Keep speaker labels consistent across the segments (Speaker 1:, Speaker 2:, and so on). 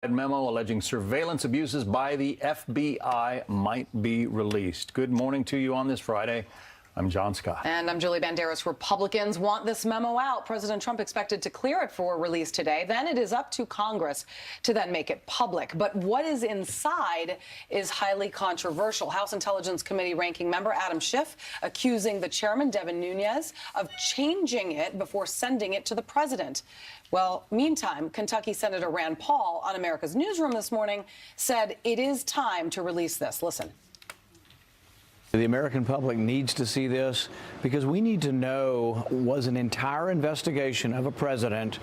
Speaker 1: Memo alleging surveillance abuses by the FBI might be released. Good morning to you on this Friday. I'm John Scott.
Speaker 2: And I'm Julie Banderas. Republicans want this memo out. President Trump expected to clear it for release today. Then it is up to Congress to then make it public. But what is inside is highly controversial. House Intelligence Committee ranking member Adam Schiff accusing the chairman, Devin Nunes, of changing it before sending it to the president. Well, meantime, Kentucky Senator Rand Paul on America's Newsroom this morning said it is time to release this. Listen.
Speaker 3: The American public needs to see this because we need to know, was an entire investigation of a president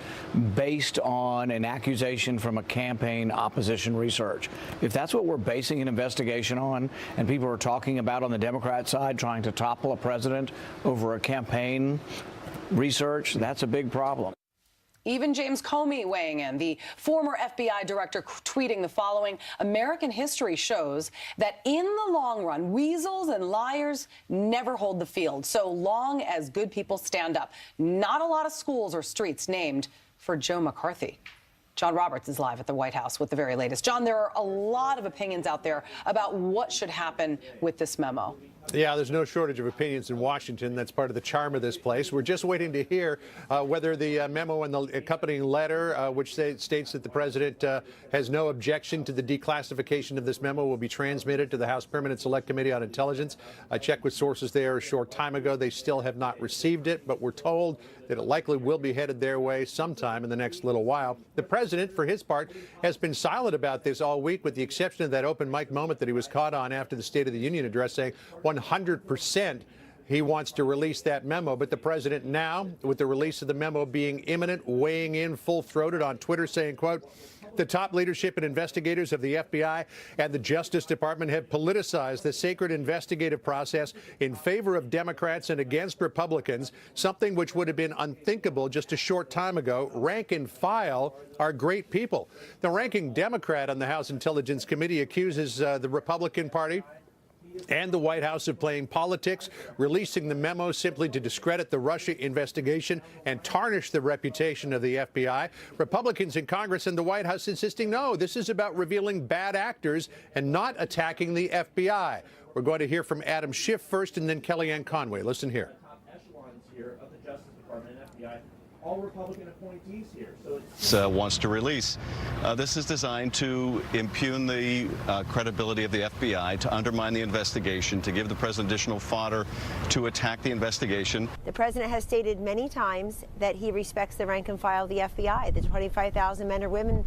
Speaker 3: based on an accusation from a campaign opposition research? If that's what we're basing an investigation on, and people are talking about on the Democrat side trying to topple a president over a campaign research, that's a big problem.
Speaker 2: Even James Comey weighing in, the former FBI director tweeting the following: American history shows that in the long run, weasels and liars never hold the field, so long as good people stand up. Not a lot of schools or streets named for Joe McCarthy. John Roberts is live at the White House with the very latest. John, there are a lot of opinions out there about what should happen with this memo.
Speaker 4: Yeah, there's no shortage of opinions in Washington. That's part of the charm of this place. We're just waiting to hear whether the memo and the accompanying letter, which states that the president has no objection to the declassification of this memo, will be transmitted to the House Permanent Select Committee on Intelligence. I checked with sources there a short time ago. They still have not received it, but we're told that it likely will be headed their way sometime in the next little while. The president, for his part, has been silent about this all week, with the exception of that open mic moment that he was caught on after the State of the Union address, saying 100% he wants to release that memo. But the president now, with the release of the memo being imminent, weighing in full-throated on Twitter, saying, quote, "The top leadership and investigators of the FBI and the Justice Department have politicized the sacred investigative process in favor of Democrats and against Republicans, something which would have been unthinkable just a short time ago. Rank and file are great people." The ranking Democrat on the House Intelligence Committee accuses the Republican Party and the White House of playing politics, releasing the memo simply to discredit the Russia investigation and tarnish the reputation of the FBI. Republicans in Congress and the White House insisting, no, this is about revealing bad actors and not attacking the FBI. We're going to hear from Adam Schiff first and then Kellyanne Conway. Listen here.
Speaker 5: Echelons here of the Justice Department and FBI. All Republican appointees here. So
Speaker 6: wants to release. This is designed to impugn the credibility of the FBI, to undermine the investigation, to give the president additional fodder to attack the investigation.
Speaker 7: The president has stated many times that he respects the rank and file of the FBI, the 25,000 men or women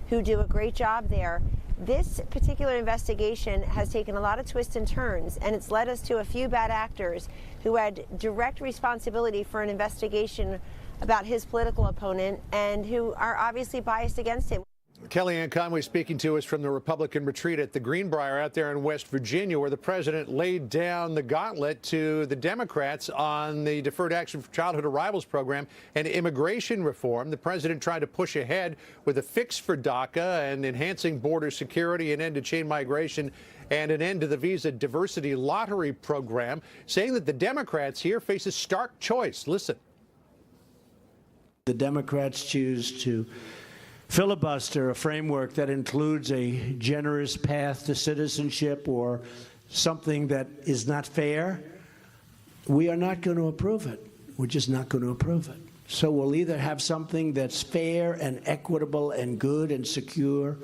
Speaker 7: who do a great job there. This particular investigation has taken a lot of twists and turns, and it's led us to a few bad actors who had direct responsibility for an investigation about his political opponent and who are obviously biased against him.
Speaker 4: Kellyanne Conway speaking to us from the Republican retreat at the Greenbrier out there in West Virginia, where the president laid down the gauntlet to the Democrats on the Deferred Action for Childhood Arrivals program and immigration reform. The president tried to push ahead with a fix for DACA and enhancing border security, an end to chain migration, and an end to the visa diversity lottery program, saying that the Democrats here face a stark choice. Listen.
Speaker 8: The Democrats choose to filibuster a framework that includes a generous path to citizenship or something that is not fair. We are not going to approve it. We're just not going to approve it. So we'll either have something that's fair and equitable and good and secure,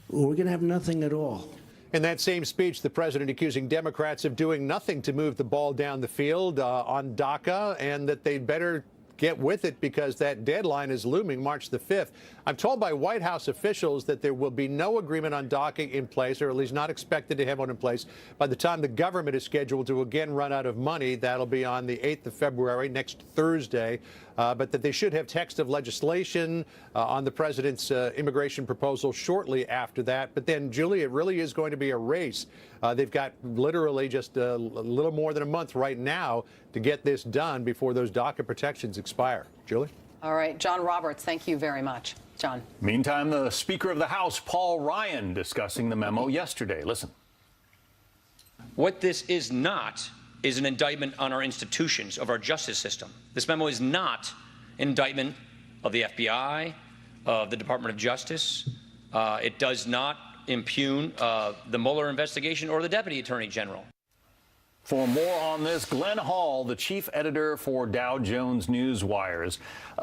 Speaker 8: or we're going to have nothing at all.
Speaker 4: In that same speech, the president accusing Democrats of doing nothing to move the ball down the field on DACA, and that they'd better get with it because that deadline is looming March the 5th. I'm told by White House officials that there will be no agreement on DACA in place, or at least not expected to have one in place, by the time the government is scheduled to again run out of money. That'll be on the 8th of February, next Thursday. But that they should have text of legislation on the president's immigration proposal shortly after that. But then, Julie, it really is going to be a race. They've got literally just a little more than a month right now to get this done before those DACA protections expire. Julie?
Speaker 2: All right, John Roberts, thank you very much. John.
Speaker 1: Meantime, the Speaker of the House, Paul Ryan, discussing the memo yesterday. Listen.
Speaker 9: What this is not is an indictment on our institutions of our justice system. This memo is not an indictment of the FBI, of the Department of Justice, It does not impugn the Mueller investigation or the Deputy Attorney General.
Speaker 1: For more on this, Glenn Hall, the chief editor for Dow Jones Newswires.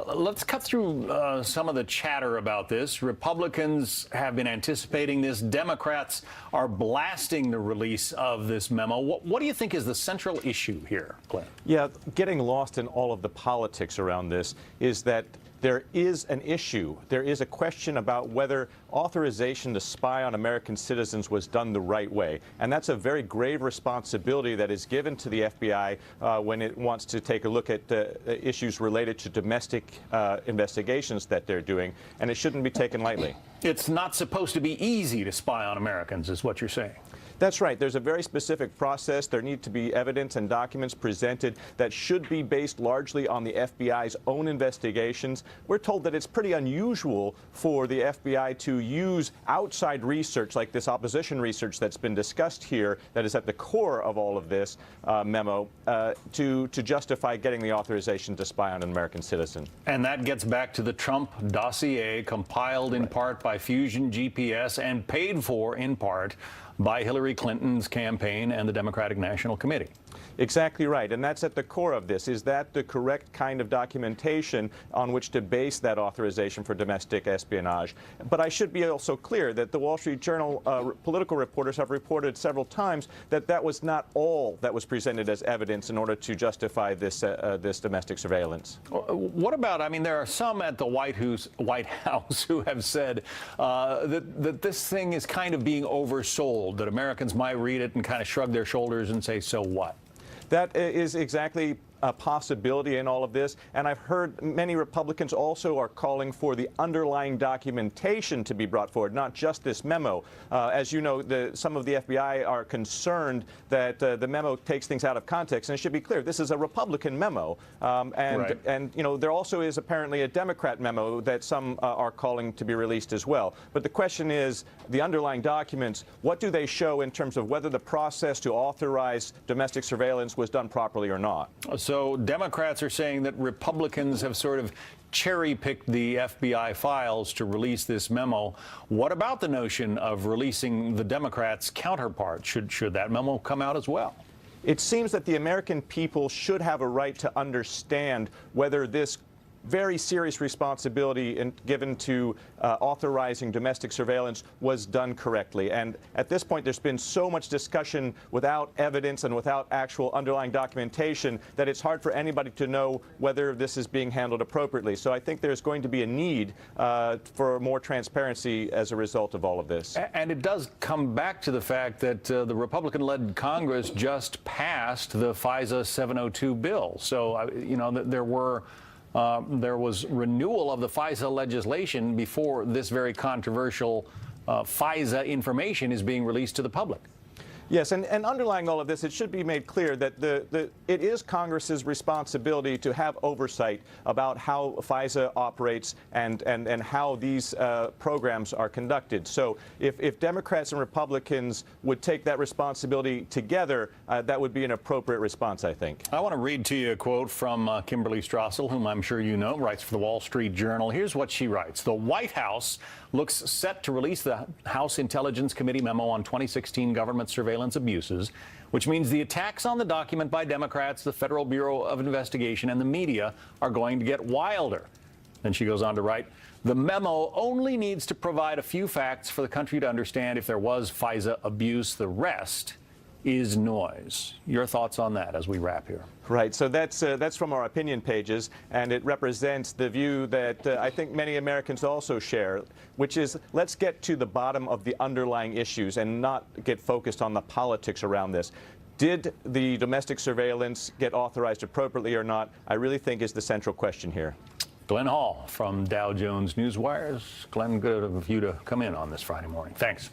Speaker 1: Let's cut through some of the chatter about this. Republicans have been anticipating this. Democrats are blasting the release of this memo. What do you think is the central issue here, Glenn?
Speaker 10: Yeah, getting lost in all of the politics around this is that there is an issue. There is a question about whether authorization to spy on American citizens was done the right way. And that's a very grave responsibility that is given to the FBI when it wants to take a look at issues related to domestic investigations that they're doing. And it shouldn't be taken lightly.
Speaker 1: It's not supposed to be easy to spy on Americans, is what you're saying.
Speaker 10: That's right. There's a very specific process. There need to be evidence and documents presented that should be based largely on the FBI's own investigations. We're told that it's pretty unusual for the FBI to use outside research like this opposition research that's been discussed here, that is at the core of all of this memo, to justify getting the authorization to spy on an American citizen.
Speaker 1: And that gets back to the Trump dossier, compiled in part by Fusion GPS and paid for in part by Hillary Clinton's campaign and the Democratic National Committee.
Speaker 10: Exactly right. And that's at the core of this. Is that the correct kind of documentation on which to base that authorization for domestic espionage? But I should be also clear that the Wall Street Journal political reporters have reported several times that that was not all that was presented as evidence in order to justify this this domestic surveillance.
Speaker 1: What about, I mean, there are some at the White House who have said that this thing is kind of being oversold, that Americans might read it and kind of shrug their shoulders and say, so what?
Speaker 10: That is exactly a possibility in all of this, and I've heard many Republicans also are calling for the underlying documentation to be brought forward, not just this memo. As you know, some of the FBI are concerned that the memo takes things out of context, and it should be clear, this is a Republican memo, and you know, there also is apparently a Democrat memo that some are calling to be released as well. But the question is, the underlying documents, what do they show in terms of whether the process to authorize domestic surveillance was done properly or not?
Speaker 1: So Democrats are saying that Republicans have sort of cherry-picked the FBI files to release this memo. What about the notion of releasing the Democrats' counterpart? Should that memo come out as well?
Speaker 10: It seems that the American people should have a right to understand whether this very serious responsibility given to authorizing domestic surveillance was done correctly. And at this point, there's been so much discussion without evidence and without actual underlying documentation that it's hard for anybody to know whether this is being handled appropriately. So I think there's going to be a need for more transparency as a result of all of this.
Speaker 1: And it does come back to the fact that the Republican-led Congress just passed the FISA 702 bill. So, you know, there was renewal of the FISA legislation before this very controversial FISA information is being released to the public.
Speaker 10: Yes, and underlying all of this, it should be made clear that it is Congress's responsibility to have oversight about how FISA operates and how these programs are conducted. So if Democrats and Republicans would take that responsibility together, that would be an appropriate response, I think.
Speaker 1: I want to read to you a quote from Kimberly Strassel, whom I'm sure you know, writes for the Wall Street Journal. Here's what she writes. The White House looks set to release the House Intelligence Committee memo on 2016 government surveillance abuses, which means the attacks on the document by Democrats, the Federal Bureau of Investigation, and the media are going to get wilder. Then she goes on to write, the memo only needs to provide a few facts for the country to understand if there was FISA abuse. The rest is noise. Your thoughts on that as we wrap here?
Speaker 10: Right. So that's from our opinion pages, and it represents the view that I think many Americans also share, which is let's get to the bottom of the underlying issues and not get focused on the politics around this. Did the domestic surveillance get authorized appropriately or not? I really think is the central question here.
Speaker 1: Glenn Hall from Dow Jones Newswires. Glenn, good of you to come in on this Friday morning. Thanks.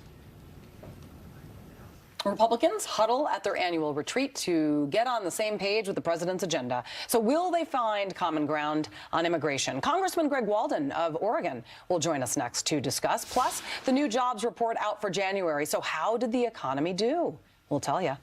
Speaker 2: Republicans huddle at their annual retreat to get on the same page with the president's agenda. So will they find common ground on immigration? Congressman Greg Walden of Oregon will join us next to discuss. Plus, the new jobs report out for January. So how did the economy do? We'll tell you.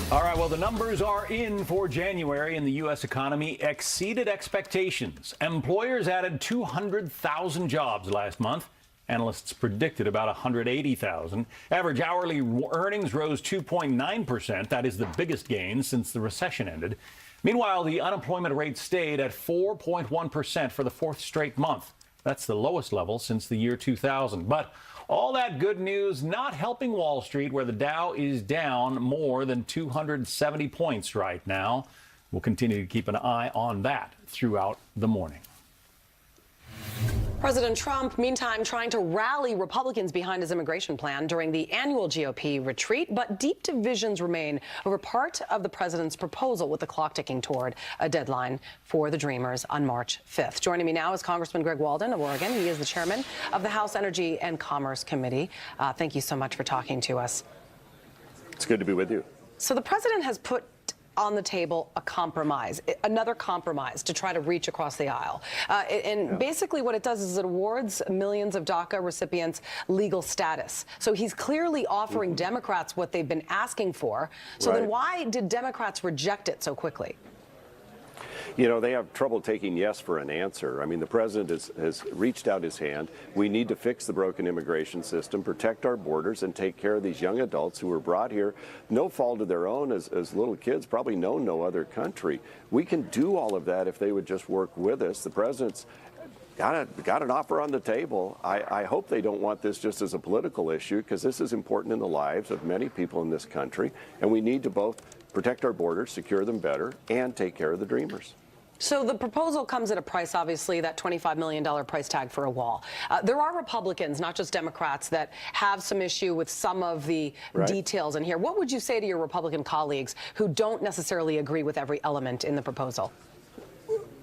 Speaker 1: All right, well, the numbers are in for January, and the U.S. economy exceeded expectations. Employers added 200,000 jobs last month. Analysts predicted about 180,000. Average hourly earnings rose 2.9%. That is the biggest gain since the recession ended. Meanwhile, the unemployment rate stayed at 4.1% for the fourth straight month. That's the lowest level since the year 2000. But all that good news not helping Wall Street, where the Dow is down more than 270 points right now. We'll continue to keep an eye on that throughout the morning.
Speaker 2: President Trump, meantime, trying to rally Republicans behind his immigration plan during the annual GOP retreat, but deep divisions remain over part of the president's proposal, with the clock ticking toward a deadline for the Dreamers on March 5th. Joining me now is Congressman Greg Walden of Oregon. He is the chairman of the House Energy and Commerce Committee. Thank you so much for talking to us.
Speaker 11: It's good to be with you.
Speaker 2: So the president has put on the table a compromise, another compromise to try to reach across the aisle. Basically what it does is it awards millions of DACA recipients legal status. So he's clearly offering Democrats what they've been asking for. So then why did Democrats reject it so quickly?
Speaker 11: You know, they have trouble taking yes for an answer. I mean, the president has reached out his hand. We need to fix the broken immigration system, protect our borders, and take care of these young adults who were brought here, no fault of their own, as little kids, probably know no other country. We can do all of that if they would just work with us. The president's got an offer on the table. I hope they don't want this just as a political issue, because this is important in the lives of many people in this country, and we need to both protect our borders, secure them better, and take care of the Dreamers.
Speaker 2: So the proposal comes at a price, obviously, that $25 million price tag for a wall. There are Republicans, not just Democrats, that have some issue with some of the details in here. What would you say to your Republican colleagues who don't necessarily agree with every element in the proposal?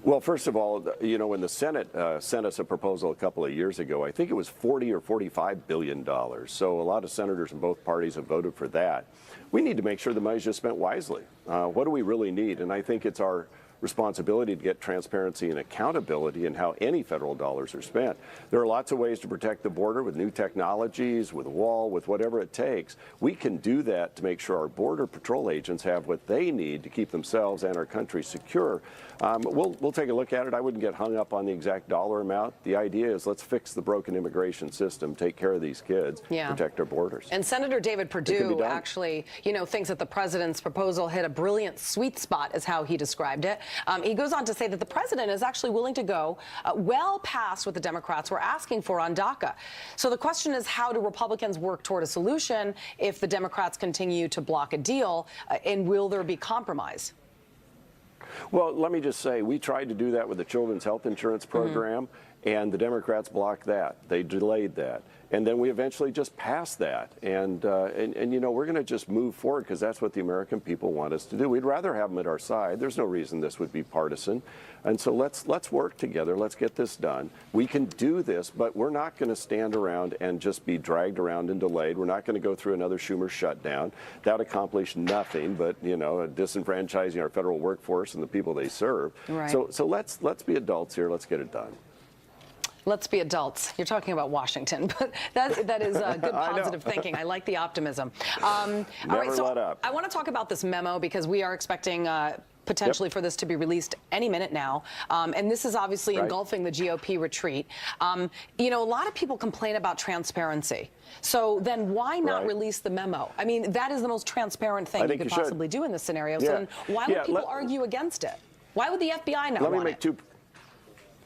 Speaker 11: Well, first of all, you know, when the Senate sent us a proposal a couple of years ago, I think it was $40 or $45 billion. So a lot of senators in both parties have voted for that. We need to make sure the money's just spent wisely. What do we really need? And I think it's our responsibility to get transparency and accountability in how any federal dollars are spent. There are lots of ways to protect the border with new technologies, with a wall, with whatever it takes. We can do that to make sure our Border Patrol agents have what they need to keep themselves and our country secure. We'll take a look at it. I wouldn't get hung up on the exact dollar amount. The idea is let's fix the broken immigration system, take care of these kids, protect our borders.
Speaker 2: And Senator David Perdue actually, thinks that the president's proposal hit a brilliant sweet spot, is how he described it. He goes on to say that the president is actually willing to go well past what the Democrats were asking for on DACA. So the question is, how do Republicans work toward a solution if the Democrats continue to block a deal, and will there be compromise?
Speaker 11: Well, let me just say, we tried to do that with the Children's Health Insurance Program, and the Democrats blocked that. They delayed that. And then we eventually just passed that. And we're going to just move forward because that's what the American people want us to do. We'd rather have them at our side. There's no reason this would be partisan. And so let's work together. Let's get this done. We can do this, but we're not going to stand around and just be dragged around and delayed. We're not going to go through another Schumer shutdown. That accomplished nothing but, disenfranchising our federal workforce and the people they serve.
Speaker 2: Right.
Speaker 11: So let's be adults here. Let's get it done.
Speaker 2: Let's be adults. You're talking about Washington, but that is good positive thinking. I like the optimism. All right, so I want to talk about this memo because we are expecting potentially for this to be released any minute now. And this is obviously engulfing the GOP retreat. A lot of people complain about transparency. So then why not release the memo? I mean, that is the most transparent thing you could possibly do in this scenario. So then why would people argue against it? Why would the FBI not want it?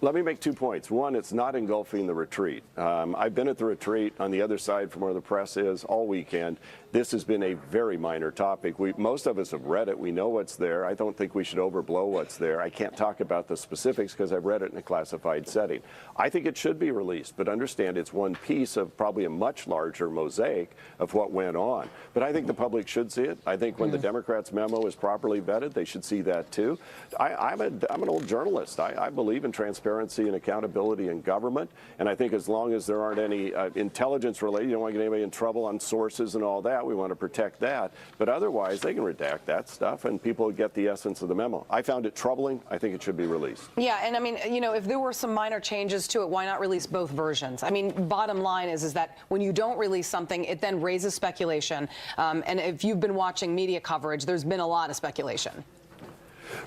Speaker 11: Let me make 2 points. One, it's not engulfing the retreat. I've been at the retreat on the other side from where the press is all weekend. This has been a very minor topic. Most of us have read it. We know what's there. I don't think we should overblow what's there. I can't talk about the specifics because I've read it in a classified setting. I think it should be released, but understand it's one piece of probably a much larger mosaic of what went on. But I think the public should see it. I think when the Democrats' memo is properly vetted, they should see that too. I'm an old journalist. I believe in transparency transparency and accountability in government. And I think as long as there aren't any intelligence related, you don't want to get anybody in trouble on sources and all that. We want to protect that. But otherwise, they can redact that stuff and people get the essence of the memo. I found it troubling. I think it should be released.
Speaker 2: Yeah, and I mean, you know, if there were some minor changes to it, why not release both versions? I mean, bottom line is that when you don't release something, it then raises speculation. And if you've been watching media coverage, there's been a lot of speculation.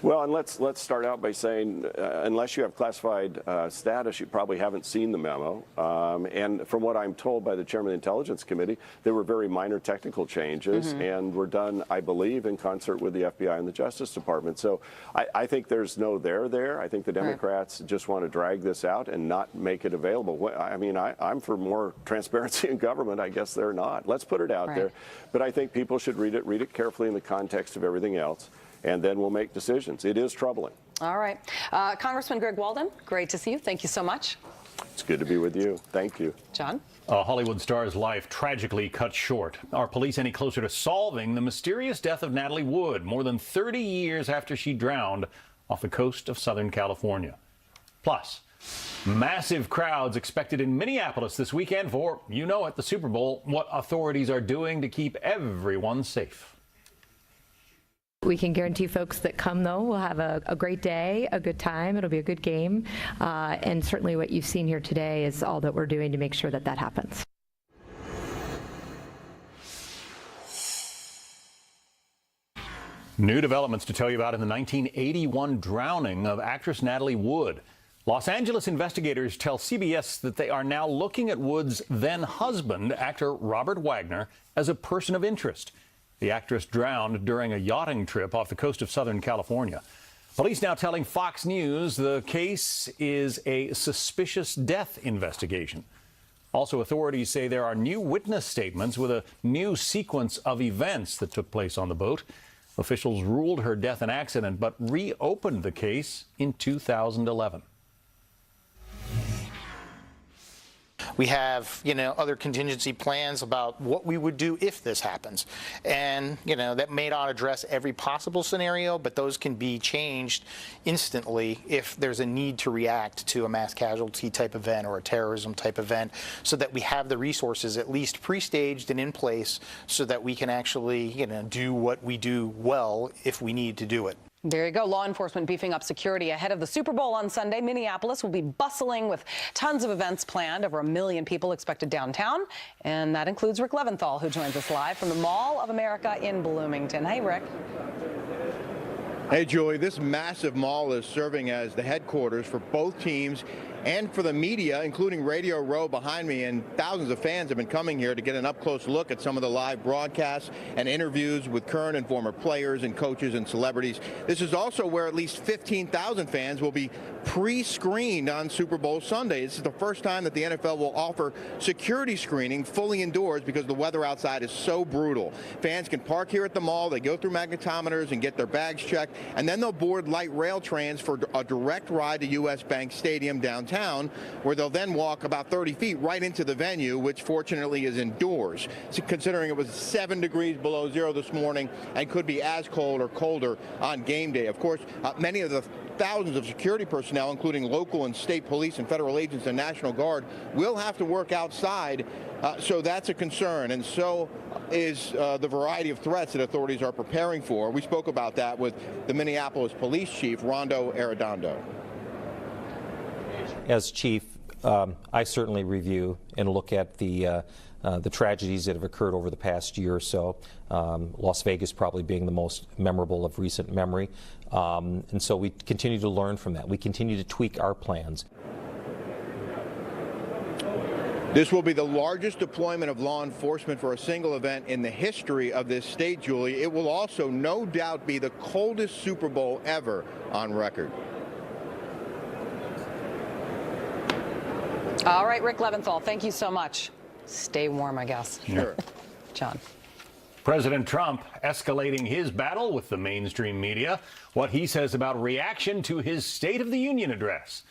Speaker 11: Well, and let's start out by saying, unless you have classified status, you probably haven't seen the memo. And from what I'm told by the chairman of the Intelligence Committee, there were very minor technical changes and were done, I believe, in concert with the FBI and the Justice Department. So I think there's no there. I think the Democrats just want to drag this out and not make it available. I mean, I'm for more transparency in government. I guess they're not. Let's put it out there. But I think people should read it carefully in the context of everything else. And then we'll make decisions. It is troubling.
Speaker 2: All right. Congressman Greg Walden, great to see you. Thank you so much.
Speaker 11: It's good to be with you. Thank you.
Speaker 2: John?
Speaker 1: A Hollywood star's life tragically cut short. Are police any closer to solving the mysterious death of Natalie Wood more than 30 years after she drowned off the coast of Southern California? Plus, massive crowds expected in Minneapolis this weekend for, you know it, the Super Bowl. What authorities are doing to keep everyone safe.
Speaker 12: We can guarantee folks that come, though, will have a great day, a good time. It'll be a good game. And certainly what you've seen here today is all that we're doing to make sure that that happens.
Speaker 1: New developments to tell you about in the 1981 drowning of actress Natalie Wood. Los Angeles investigators tell CBS that they are now looking at Wood's then-husband, actor Robert Wagner, as a person of interest. The actress drowned during a yachting trip off the coast of Southern California. Police now telling Fox News the case is a suspicious death investigation. Also, authorities say there are new witness statements with a new sequence of events that took place on the boat. Officials ruled her death an accident, but reopened the case in 2011.
Speaker 13: We have, other contingency plans about what we would do if this happens. And, that may not address every possible scenario, but those can be changed instantly if there's a need to react to a mass casualty type event or a terrorism type event, so that we have the resources at least pre-staged and in place so that we can actually, do what we do well if we need to do it.
Speaker 2: There you go. Law enforcement beefing up security ahead of the Super Bowl on Sunday. Minneapolis will be bustling with tons of events planned. Over 1 million people expected downtown. And that includes Rick Leventhal, who joins us live from the Mall of America in Bloomington. Hey, Rick.
Speaker 14: Hey, Julie. This massive mall is serving as the headquarters for both teams and for the media, including Radio Row behind me, and thousands of fans have been coming here to get an up-close look at some of the live broadcasts and interviews with current and former players and coaches and celebrities. This is also where at least 15,000 fans will be pre-screened on Super Bowl Sunday. This is the first time that the NFL will offer security screening fully indoors because the weather outside is so brutal. Fans can park here at the mall, they go through magnetometers and get their bags checked, and then they'll board light rail trains for a direct ride to U.S. Bank Stadium downtown, where they'll then walk about 30 feet right into the venue, which fortunately is indoors. So considering it was 7 degrees below zero this morning and could be as cold or colder on game day. Of course, many of the thousands of security personnel, including local and state police and federal agents and National Guard, will have to work outside. So that's a concern, and so is the variety of threats that authorities are preparing for. We spoke about that with the Minneapolis Police Chief, Rondo Arredondo.
Speaker 15: As chief, I certainly review and look at the tragedies that have occurred over the past year or so. Las Vegas probably being the most memorable of recent memory. And so we continue to learn from that. We continue to tweak our plans.
Speaker 14: This will be the largest deployment of law enforcement for a single event in the history of this state, Julie. It will also no doubt be the coldest Super Bowl ever on record.
Speaker 2: All right, Rick Leventhal, thank you so much. Stay warm, I guess.
Speaker 14: Sure.
Speaker 2: John.
Speaker 1: President Trump escalating his battle with the mainstream media, what he says about reaction to his State of the Union address.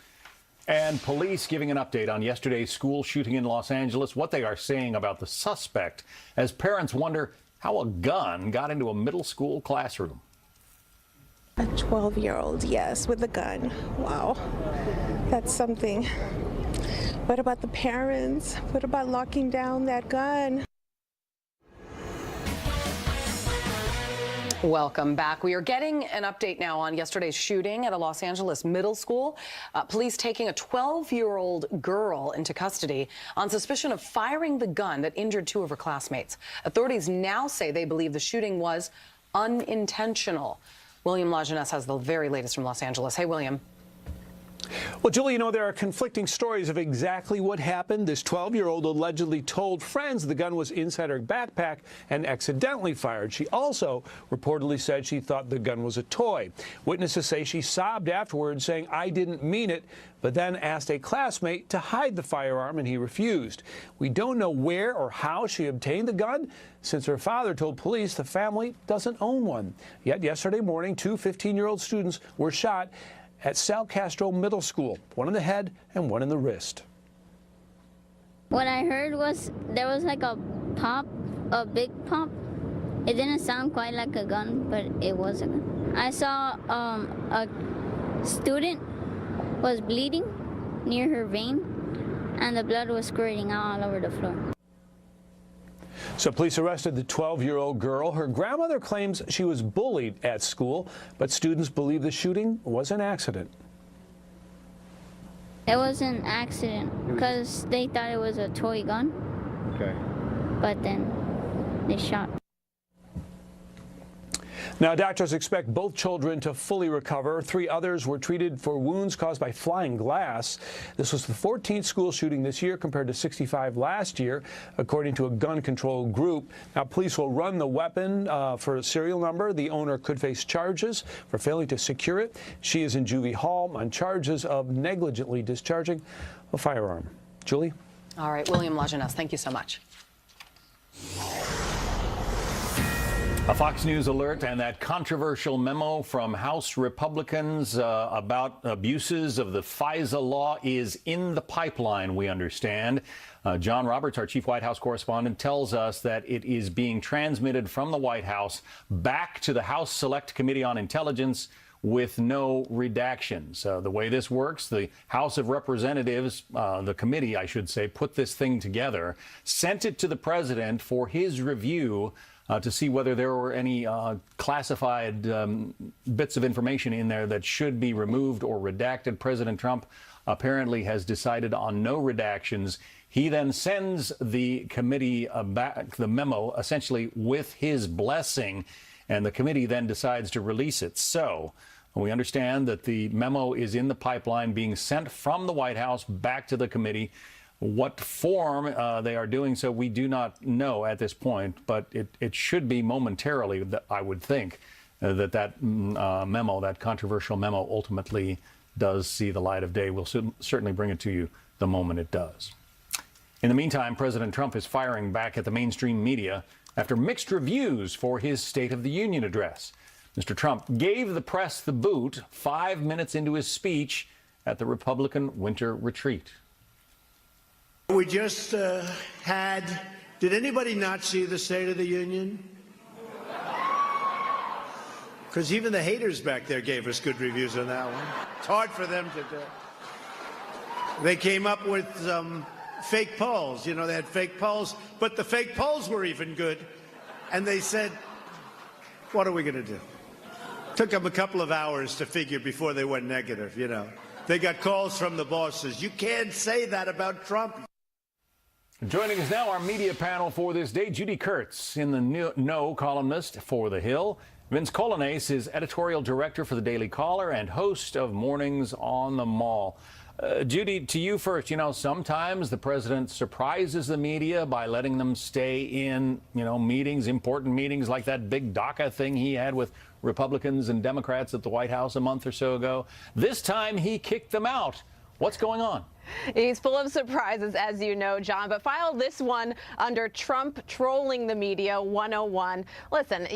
Speaker 1: And police giving an update on yesterday's school shooting in Los Angeles, what they are saying about the suspect, as parents wonder how a gun got into a middle school classroom.
Speaker 16: A 12-year-old, yes, with a gun. Wow, that's something. What about the parents? What about locking down that gun?
Speaker 2: Welcome back. We are getting an update now on yesterday's shooting at a Los Angeles middle school. Police taking a 12-year-old girl into custody on suspicion of firing the gun that injured two of her classmates. Authorities now say they believe the shooting was unintentional. William Lajeunesse has the very latest from Los Angeles. Hey, William.
Speaker 17: Well, Julie, you know, there are conflicting stories of exactly what happened. This 12-year-old allegedly told friends the gun was inside her backpack and accidentally fired. She also reportedly said she thought the gun was a toy. Witnesses say she sobbed afterwards, saying, "I didn't mean it," but then asked a classmate to hide the firearm, and he refused. We don't know where or how she obtained the gun, since her father told police the family doesn't own one. Yet yesterday morning, two 15-year-old students were shot at Sal Castro Middle School, one in the head and one in the wrist.
Speaker 18: What I heard was there was like a pop, a big pop. It didn't sound quite like a gun, but it was a gun. I saw a student was bleeding near her vein, and the blood was squirting out all over the floor.
Speaker 17: So police arrested the 12-year-old girl. Her grandmother claims she was bullied at school, but students believe the shooting was an accident.
Speaker 18: It was an accident because they thought it was a toy gun.
Speaker 17: Okay.
Speaker 18: But then they shot.
Speaker 17: Now, doctors expect both children to fully recover. 3 others were treated for wounds caused by flying glass. This was the 14th school shooting this year compared to 65 last year, according to a gun control group. Now, police will run the weapon for a serial number. The owner could face charges for failing to secure it. She is in Juvie Hall on charges of negligently discharging a firearm. Julie?
Speaker 2: All right, William Lajeunesse, thank you so much.
Speaker 1: A Fox News alert and that controversial memo from House Republicans about abuses of the FISA law is in the pipeline, we understand. John Roberts, our chief White House correspondent, tells us that it is being transmitted from the White House back to the House Select Committee on Intelligence with no redactions. The way this works, the House of Representatives, the committee, I should say, put this thing together, sent it to the president for his review to see whether there were any classified bits of information in there that should be removed or redacted. President Trump apparently has decided on no redactions. He then sends the committee back the memo essentially with his blessing, and the committee then decides to release it. So we understand that the memo is in the pipeline being sent from the White House back to the committee. What form they are doing so, we do not know at this point, but it should be momentarily, I would think, that memo, that controversial memo, ultimately does see the light of day. We'll certainly bring it to you the moment it does. In the meantime, President Trump is firing back at the mainstream media after mixed reviews for his State of the Union address. Mr. Trump gave the press the boot 5 minutes into his speech at the Republican winter retreat.
Speaker 8: We just did anybody not see the State of the Union? Because even the haters back there gave us good reviews on that one. It's hard for them to do. They came up with fake polls. You know, they had fake polls, but the fake polls were even good. And they said, what are we going to do? Took them a couple of hours to figure before they went negative, you know. They got calls from the bosses. You can't say that about Trump.
Speaker 1: Joining us now, our media panel for this day, Judy Kurtz, in the No columnist for The Hill. Vince Colanese is editorial director for the Daily Caller and host of Mornings on the Mall. Judy, to you first. You know, sometimes the president surprises the media by letting them stay in, meetings, important meetings like that big DACA thing he had with Republicans and Democrats at the White House a month or so ago. This time he kicked them out. What's going on?
Speaker 19: He's full of surprises, as you know, John, but file this one under Trump trolling the media 101. Listen,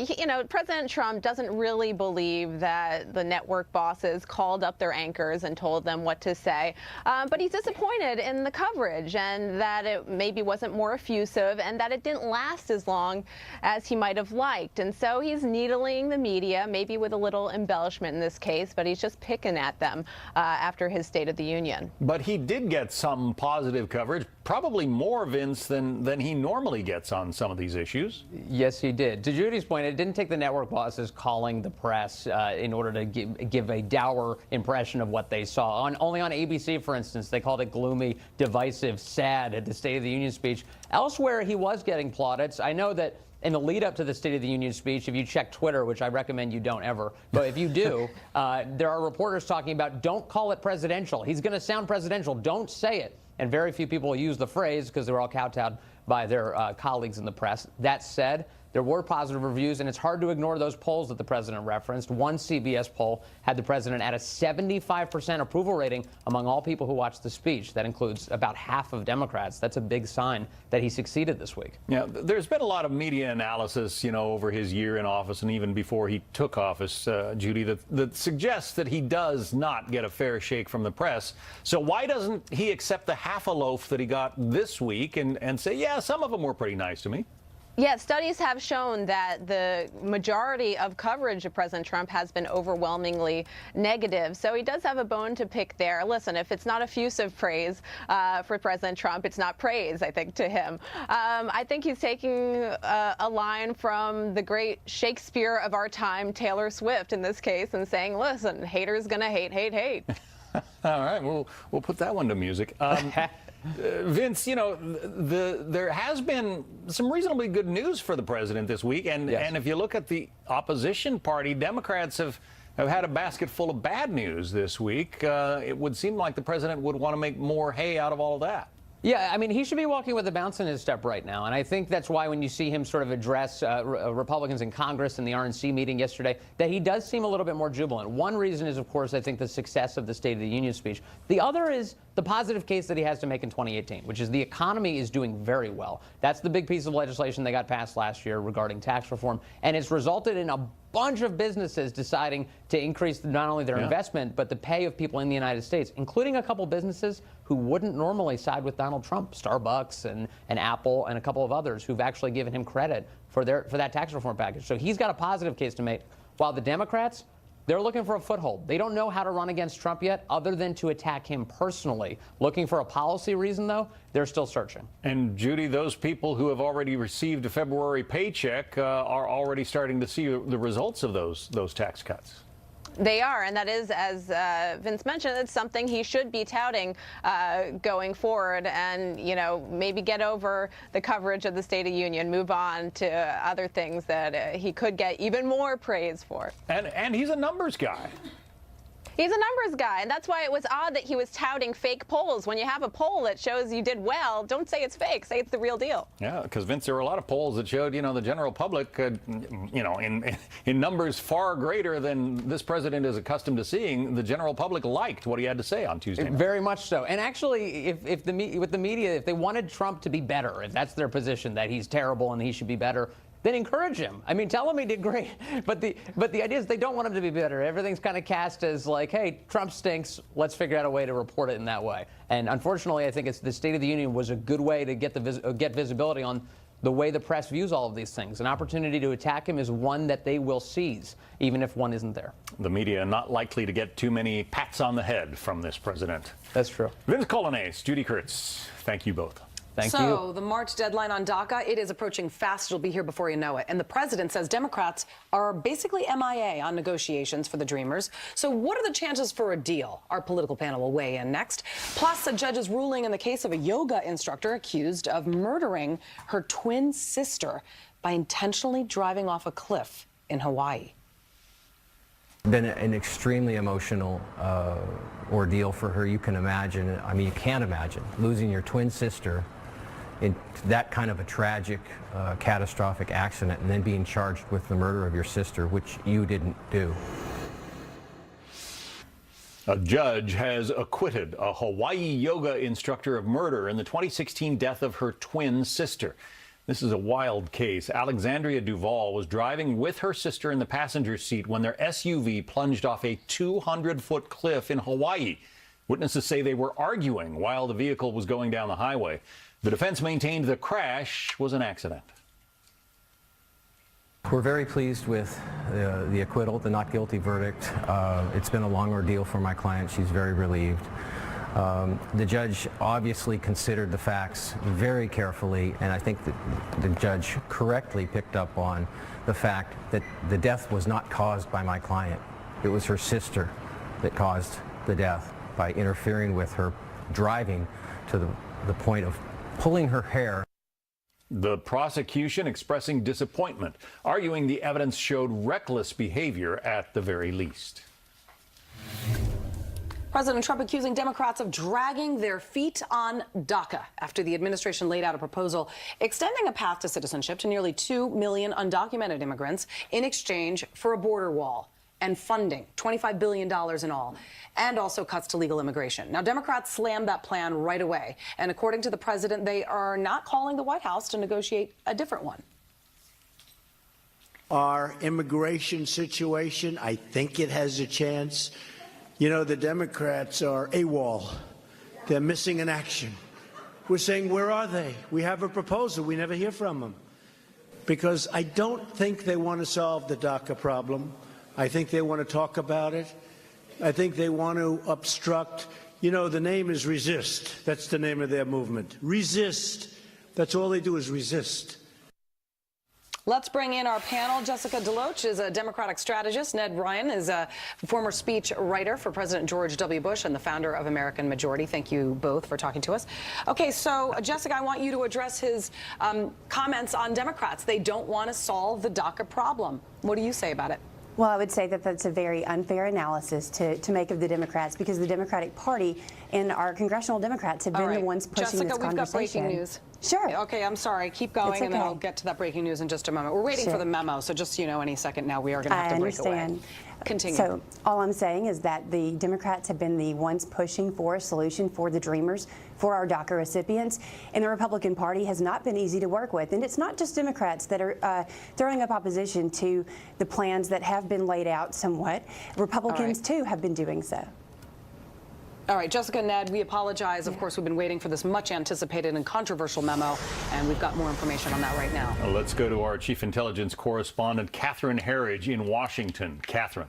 Speaker 19: President Trump doesn't really believe that the network bosses called up their anchors and told them what to say, but he's disappointed in the coverage and that it maybe wasn't more effusive and that it didn't last as long as he might have liked. And so he's needling the media, maybe with a little embellishment in this case, but he's just picking at them after his State of the Union.
Speaker 1: But he did get some positive coverage, probably more, Vince, than he normally gets on some of these issues.
Speaker 20: Yes, he did. To Judy's point, it didn't take the network bosses calling the press in order to give a dour impression of what they saw. Only on ABC, for instance, they called it gloomy, divisive, sad at the State of the Union speech. Elsewhere, he was getting plaudits. I know that in the lead up to the State of the Union speech, if you check Twitter, which I recommend you don't ever, but if you do, there are reporters talking about don't call it presidential. He's going to sound presidential. Don't say it. And very few people use the phrase because they were all kowtowed by their colleagues in the press. That said, there were positive reviews, and it's hard to ignore those polls that the president referenced. One CBS poll had the president at a 75% approval rating among all people who watched the speech. That includes about half of Democrats. That's a big sign that he succeeded this week.
Speaker 1: Yeah, there's been a lot of media analysis, over his year in office and even before he took office, Judy, that suggests that he does not get a fair shake from the press. So why doesn't he accept the half a loaf that he got this week and say, yeah, some of them were pretty nice to me?
Speaker 19: Yeah, studies have shown that the majority of coverage of President Trump has been overwhelmingly negative. So he does have a bone to pick there. Listen, if it's not effusive praise for President Trump, it's not praise, I think, to him. I think he's taking a line from the great Shakespeare of our time, Taylor Swift, in this case, and saying, listen, haters gonna hate, hate, hate.
Speaker 1: All right, we'll put that one to music. Vince, there has been some reasonably good news for the president this week, and if you look at the opposition party, Democrats have had a basket full of bad news this week. It would seem like the president would want to make more hay out of all of that.
Speaker 20: Yeah, I mean, he should be walking with a bounce in his step right now. And I think that's why when you see him sort of address Republicans in Congress in the RNC meeting yesterday, that he does seem a little bit more jubilant. One reason is, of course, I think the success of the State of the Union speech. The other is the positive case that he has to make in 2018, which is the economy is doing very well. That's the big piece of legislation they got passed last year regarding tax reform. And it's resulted in a bunch of businesses deciding to increase not only their investment, but the pay of people in the United States, including a couple businesses who wouldn't normally side with Donald Trump, Starbucks and Apple and a couple of others who've actually given him credit for that tax reform package. So he's got a positive case to make, while the Democrats, they're looking for a foothold. They don't know how to run against Trump yet, other than to attack him personally. Looking for a policy reason, though, they're still searching.
Speaker 1: And, Judy, those people who have already received a February paycheck are already starting to see the results of those tax cuts.
Speaker 19: They are, and that is, as Vince mentioned, it's something he should be touting going forward and, maybe get over the coverage of the State of the Union, move on to other things that he could get even more praise for.
Speaker 1: And he's a numbers guy.
Speaker 19: He's a numbers guy, and that's why it was odd that he was touting fake polls. When you have a poll that shows you did well, don't say it's fake. Say it's the real deal.
Speaker 1: Yeah, because, Vince, there were a lot of polls that showed, the general public could, in numbers far greater than this president is accustomed to seeing, the general public liked what he had to say on Tuesday night.
Speaker 20: Very much so. And actually, with the media, if they wanted Trump to be better, if that's their position, that he's terrible and he should be better, then encourage him. I mean, tell him he did great. But the idea is they don't want him to be better. Everything's kind of cast as like, hey, Trump stinks. Let's figure out a way to report it in that way. And unfortunately, I think the State of the Union was a good way to get visibility on the way the press views all of these things. An opportunity to attack him is one that they will seize, even if one isn't there.
Speaker 1: The media not likely to get too many pats on the head from this president.
Speaker 20: That's true.
Speaker 1: Vince Coglianese, Judy Kurtz, thank you both.
Speaker 2: So the March deadline on DACA, it is approaching fast. It'll be here before you know it. And the president says Democrats are basically MIA on negotiations for the Dreamers. So what are the chances for a deal? Our political panel will weigh in next. Plus, a judge's ruling in the case of a yoga instructor accused of murdering her twin sister by intentionally driving off a cliff in Hawaii.
Speaker 21: Been an extremely emotional ordeal for her. You can imagine, I mean, you can't imagine losing your twin sister in that kind of a tragic, catastrophic accident and then being charged with the murder of your sister, which you didn't do.
Speaker 1: A judge has acquitted a Hawaii yoga instructor of murder in the 2016 death of her twin sister. This is a wild case. Alexandria Duval was driving with her sister in the passenger seat when their SUV plunged off a 200-foot cliff in Hawaii. Witnesses say they were arguing while the vehicle was going down the highway. The defense maintained the crash was an accident.
Speaker 21: We're very pleased with the acquittal, the not guilty verdict. It's been a long ordeal for my client. She's very relieved. The judge obviously considered the facts very carefully, and I think that the judge correctly picked up on the fact that the death was not caused by my client. It was her sister that caused the death by interfering with her driving to the point of pulling her hair.
Speaker 1: The prosecution expressing disappointment, arguing the evidence showed reckless behavior at the very least.
Speaker 2: President Trump accusing Democrats of dragging their feet on DACA after the administration laid out a proposal extending a path to citizenship to nearly 2 million undocumented immigrants in exchange for a border wall and funding, $25 billion in all, and also cuts to legal immigration. Now, Democrats slammed that plan right away. And according to the president, they are not calling the White House to negotiate a different one.
Speaker 8: Our immigration situation, I think it has a chance. You know, the Democrats are AWOL. They're missing in action. We're saying, where are they? We have a proposal. We never hear from them. Because I don't think they want to solve the DACA problem. I think they want to talk about it. I think they want to obstruct. You know, the name is Resist. That's the name of their movement. Resist. That's all they do is resist.
Speaker 2: Let's bring in our panel. Jessica DeLoach is a Democratic strategist. Ned Ryan is a former speech writer for President George W. Bush and the founder of American Majority. Thank you both for talking to us. Okay, so Jessica, I want you to address his comments on Democrats. They don't want to solve the DACA problem. What do you say about it?
Speaker 3: Well, I would say that that's a very unfair analysis to make of the Democrats, because the Democratic Party and our congressional Democrats have been the ones pushing
Speaker 2: Jessica,
Speaker 3: this conversation.
Speaker 2: we've got breaking news.
Speaker 3: Sure.
Speaker 2: Okay, I'm sorry. Keep going, and then I'll get to that breaking news in just a moment. We're waiting for the memo, so just so you know, any second now we are going to have to break away. Continue.
Speaker 3: So all I'm saying is that the Democrats have been the ones pushing for a solution for the Dreamers, for our DACA recipients, and the Republican Party has not been easy to work with. And it's not just Democrats that are throwing up opposition to the plans that have been laid out somewhat. Republicans, too, have been doing so.
Speaker 2: All right, Jessica, Ned, we apologize. Of course, we've been waiting for this much anticipated and controversial memo, and we've got more information on that right now.
Speaker 1: Let's go to our chief intelligence correspondent, Catherine Herridge in Washington. Catherine.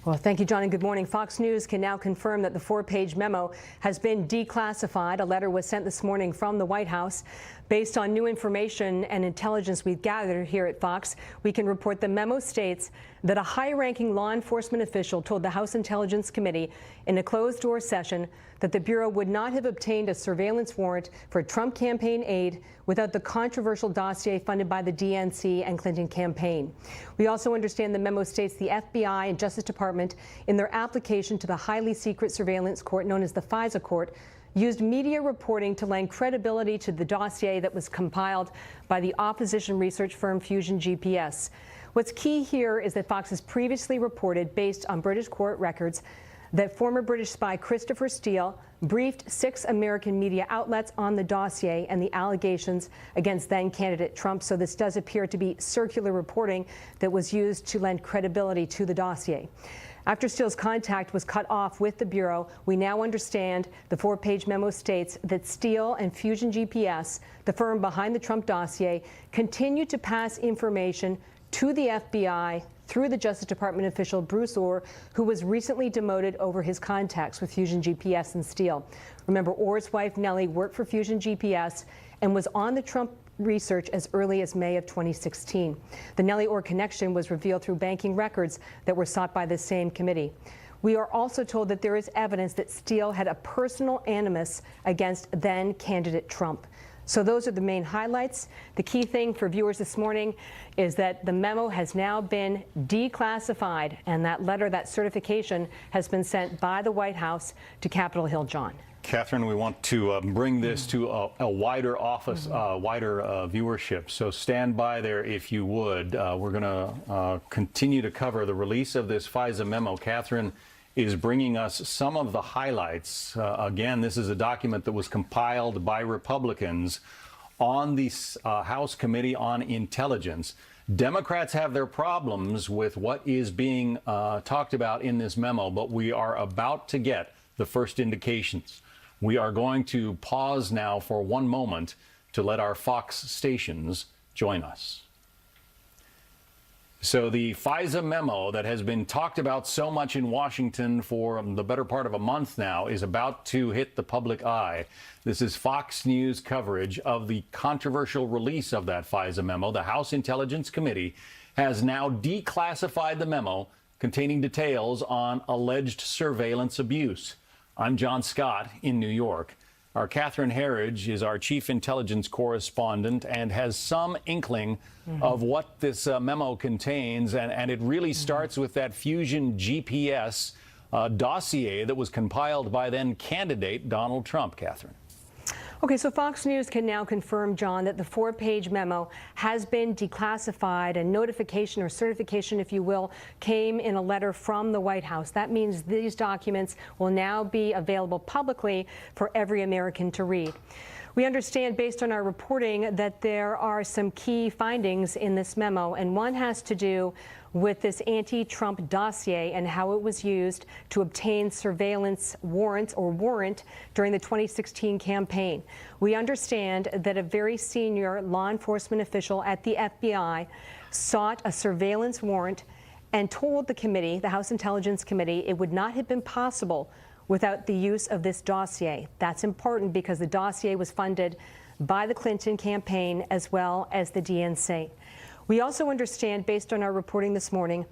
Speaker 22: Well, thank you, John, and good morning. Fox News can now confirm that the 4-page memo has been declassified. A letter was sent this morning from the White House. Based on new information and intelligence we've gathered here at Fox, we can report the memo states that a high-ranking law enforcement official told the House Intelligence Committee in a closed-door session that the Bureau would not have obtained a surveillance warrant for Trump campaign aid without the controversial dossier funded by the DNC and Clinton campaign. We also understand the memo states the FBI and Justice Department, in their application to the highly secret surveillance court known as the FISA court, used media reporting to lend credibility to the dossier that was compiled by the opposition research firm Fusion GPS. What's key here is that Fox has previously reported, based on British court records, that former British spy Christopher Steele briefed 6 American media outlets on the dossier and the allegations against then-candidate Trump. So this does appear to be circular reporting that was used to lend credibility to the dossier. After Steele's contact was cut off with the Bureau, we now understand the 4-page memo states that Steele and Fusion GPS, the firm behind the Trump dossier, continued to pass information to the FBI through the Justice Department official Bruce Orr, who was recently demoted over his contacts with Fusion GPS and Steele. Remember, Orr's wife, Nellie, worked for Fusion GPS and was on the Trump research as early as May of 2016. The Nellie Orr connection was revealed through banking records that were sought by the same committee. We are also told that there is evidence that Steele had a personal animus against then-candidate Trump. So those are the main highlights. The key thing for viewers this morning is that the memo has now been declassified, and that letter, that certification, has been sent by the White House to Capitol Hill. John.
Speaker 1: Catherine, we want to bring this to a wider office, wider viewership. So stand by there if you would. We're going to continue to cover the release of this FISA memo. Catherine, is bringing us some of the highlights. Again, this is a document that was compiled by Republicans on the House Committee on Intelligence. Democrats have their problems with what is being talked about in this memo, but we are about to get the first indications. We are going to pause now for one moment to let our Fox stations join us. So the FISA memo that has been talked about so much in Washington for the better part of a month now is about to hit the public eye. This is Fox News coverage of the controversial release of that FISA memo. The House Intelligence Committee has now declassified the memo containing details on alleged surveillance abuse. I'm John Scott in New York. Our Catherine Herridge is our chief intelligence correspondent and has some inkling of what this memo contains. And it really starts with that Fusion GPS dossier that was compiled by then candidate Donald Trump. Catherine.
Speaker 22: Okay, so Fox News can now confirm, John, that the 4-page memo has been declassified, and notification or certification, if you will, came in a letter from the White House. That means these documents will now be available publicly for every American to read. We understand, based on our reporting, that there are some key findings in this memo, and one has to do with this anti-Trump dossier and how it was used to obtain surveillance warrant during the 2016 campaign. We understand that a very senior law enforcement official at the FBI sought a surveillance warrant and told the committee, the House Intelligence Committee, it would not have been possible without the use of this dossier. That's important because the dossier was funded by the Clinton campaign as well as the DNC. We also understand, based on our reporting this morning,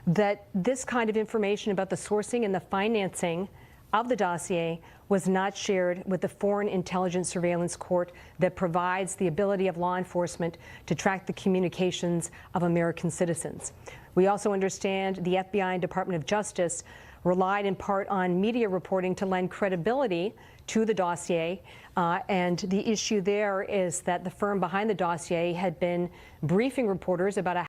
Speaker 22: that this kind of information about the sourcing and the financing of the dossier was not shared with the Foreign Intelligence Surveillance Court that provides the ability of law enforcement to track the communications of American citizens. We also understand the FBI and Department of Justice relied in part on media reporting to lend credibility to the dossier. And the issue there is that the firm behind the dossier had been briefing reporters about a